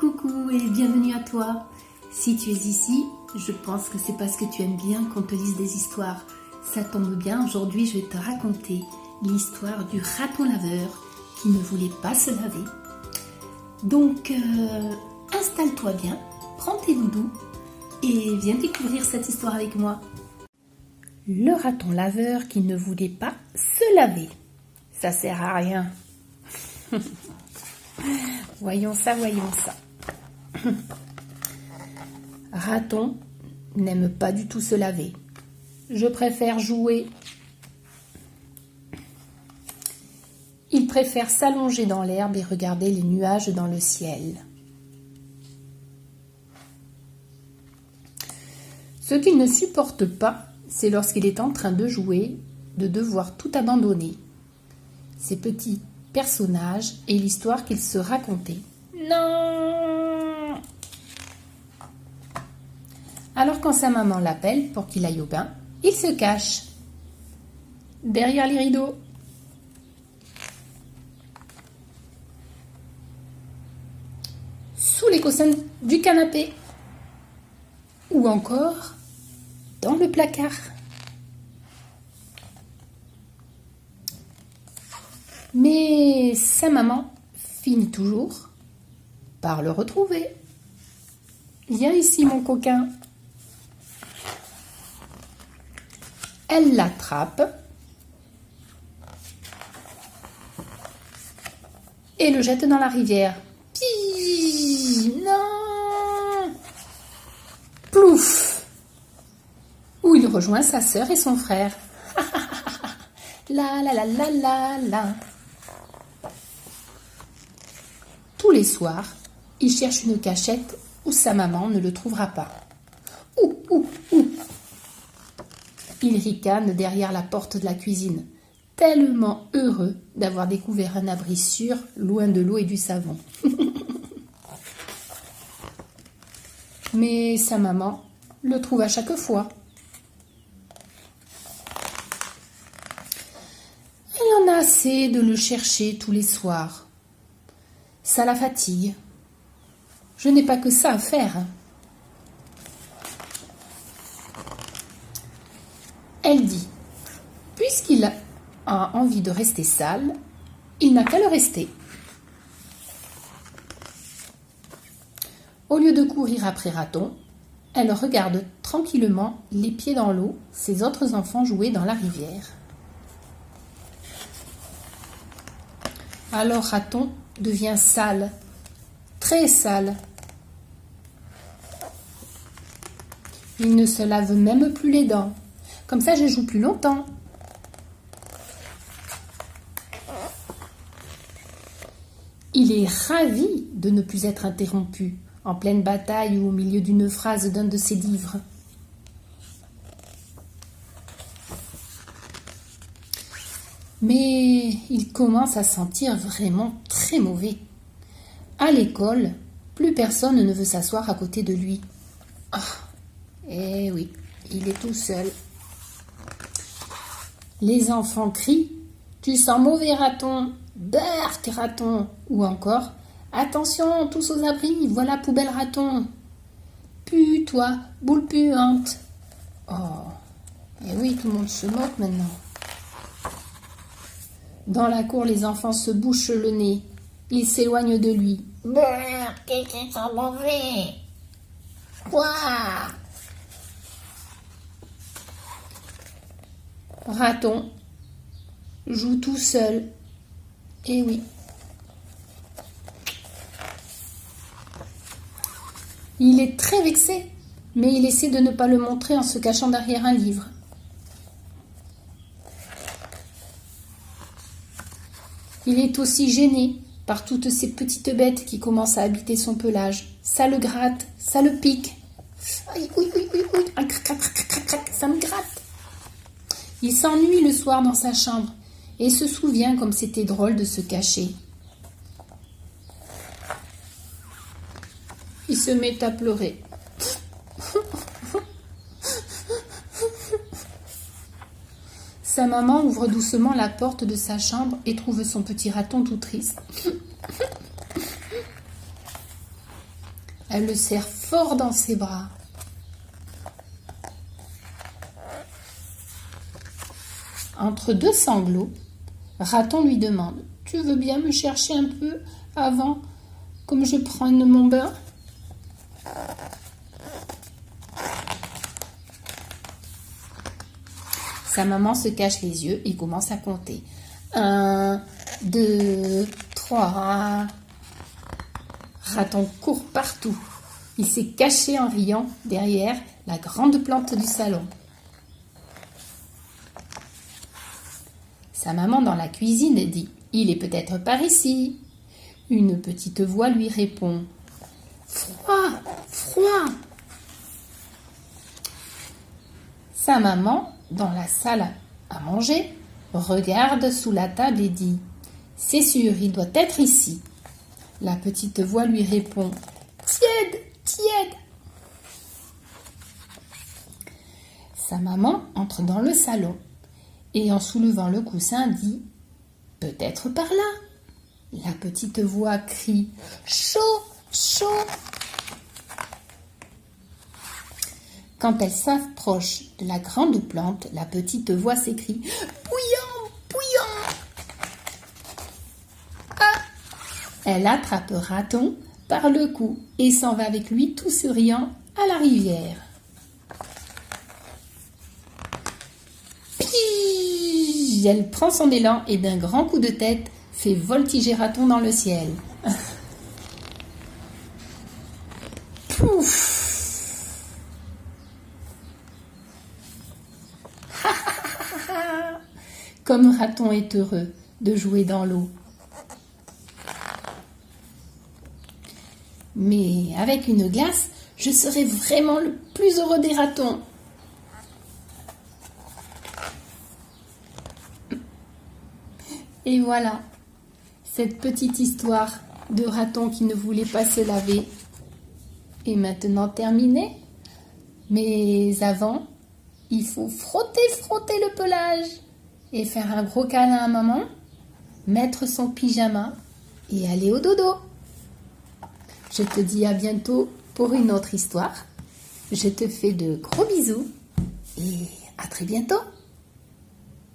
Coucou et bienvenue à toi. Si tu es ici, je pense que c'est parce que tu aimes bien qu'on te lise des histoires. Ça tombe bien, aujourd'hui je vais te raconter l'histoire du raton laveur qui ne voulait pas se laver. Donc installe-toi bien, prends tes doudous et viens découvrir cette histoire avec moi. Le raton laveur qui ne voulait pas se laver. Ça sert à rien. Voyons ça. Raton n'aime pas du tout se laver. Je préfère jouer. Il préfère s'allonger dans l'herbe et regarder les nuages dans le ciel. Ce qu'il ne supporte pas, c'est lorsqu'il est en train de jouer, de devoir tout abandonner. Ses petits personnages et l'histoire qu'il se racontait. Non! Alors quand sa maman l'appelle pour qu'il aille au bain, il se cache derrière les rideaux. Sous les coussins du canapé. Ou encore dans le placard. Mais sa maman finit toujours par le retrouver. Viens ici, mon coquin. Elle l'attrape et le jette dans la rivière. Pii, non! Plouf! Où il rejoint sa sœur et son frère. La la la la la la. Tous les soirs, il cherche une cachette où sa maman ne le trouvera pas. Ouh. Il ricane derrière la porte de la cuisine, tellement heureux d'avoir découvert un abri sûr, loin de l'eau et du savon. Mais sa maman le trouve à chaque fois. Elle en a assez de le chercher tous les soirs. Ça la fatigue. Je n'ai pas que ça à faire. Elle dit, puisqu'il a envie de rester sale, il n'a qu'à le rester. Au lieu de courir après Raton, elle regarde tranquillement, les pieds dans l'eau, ses autres enfants jouer dans la rivière. Alors Raton devient sale, très sale. Il ne se lave même plus les dents. Comme ça, je joue plus longtemps. Il est ravi de ne plus être interrompu en pleine bataille ou au milieu d'une phrase d'un de ses livres. Mais il commence à sentir vraiment très mauvais. À l'école, plus personne ne veut s'asseoir à côté de lui. Eh oui, il est tout seul. Les enfants crient « Tu sens mauvais, Raton !»« Berk, Raton !» Ou encore « Attention, tous aux abris, voilà poubelle, Raton !»« Pue, toi, boule puante !» Oh, et oui, tout le monde se moque maintenant. Dans la cour, les enfants se bouchent le nez. Ils s'éloignent de lui. « Berk, qu'est-ce qui sent mauvais !»« Quoi ?» Raton joue tout seul. Eh oui. Il est très vexé, mais il essaie de ne pas le montrer en se cachant derrière un livre. Il est aussi gêné par toutes ces petites bêtes qui commencent à habiter son pelage. Ça le gratte, ça le pique. Aïe, oui, ça me gratte. Il s'ennuie le soir dans sa chambre et se souvient comme c'était drôle de se cacher. Il se met à pleurer. Sa maman ouvre doucement la porte de sa chambre et trouve son petit raton tout triste. Elle le serre fort dans ses bras. Entre deux sanglots, Raton lui demande: « Tu veux bien me chercher un peu avant, comme je prenne mon bain ?» Sa maman se cache les yeux et commence à compter. 1, 2, 3. Raton court partout. Il s'est caché en riant derrière la grande plante du salon. Sa maman dans la cuisine dit: « Il est peut-être par ici. » Une petite voix lui répond: « Froid, froid. » Sa maman, dans la salle à manger, regarde sous la table et dit: « C'est sûr, il doit être ici. » La petite voix lui répond: « Tiède, tiède. » Sa maman entre dans le salon et en soulevant le coussin dit: « Peut-être par là. » La petite voix crie: « Chaud, chaud. » Quand elle s'approche de la grande plante, la petite voix s'écrie: « Bouillant, bouillant. » Ah! Elle attrape Raton par le cou et s'en va avec lui tout souriant à la rivière. Pige! Elle prend son élan et d'un grand coup de tête fait voltiger Raton dans le ciel. Pouf! Comme Raton est heureux de jouer dans l'eau. Mais avec une glace, je serai vraiment le plus heureux des ratons. Et voilà, cette petite histoire de raton qui ne voulait pas se laver est maintenant terminée. Mais avant, il faut frotter le pelage et faire un gros câlin à maman, mettre son pyjama et aller au dodo. Je te dis à bientôt pour une autre histoire. Je te fais de gros bisous et à très bientôt.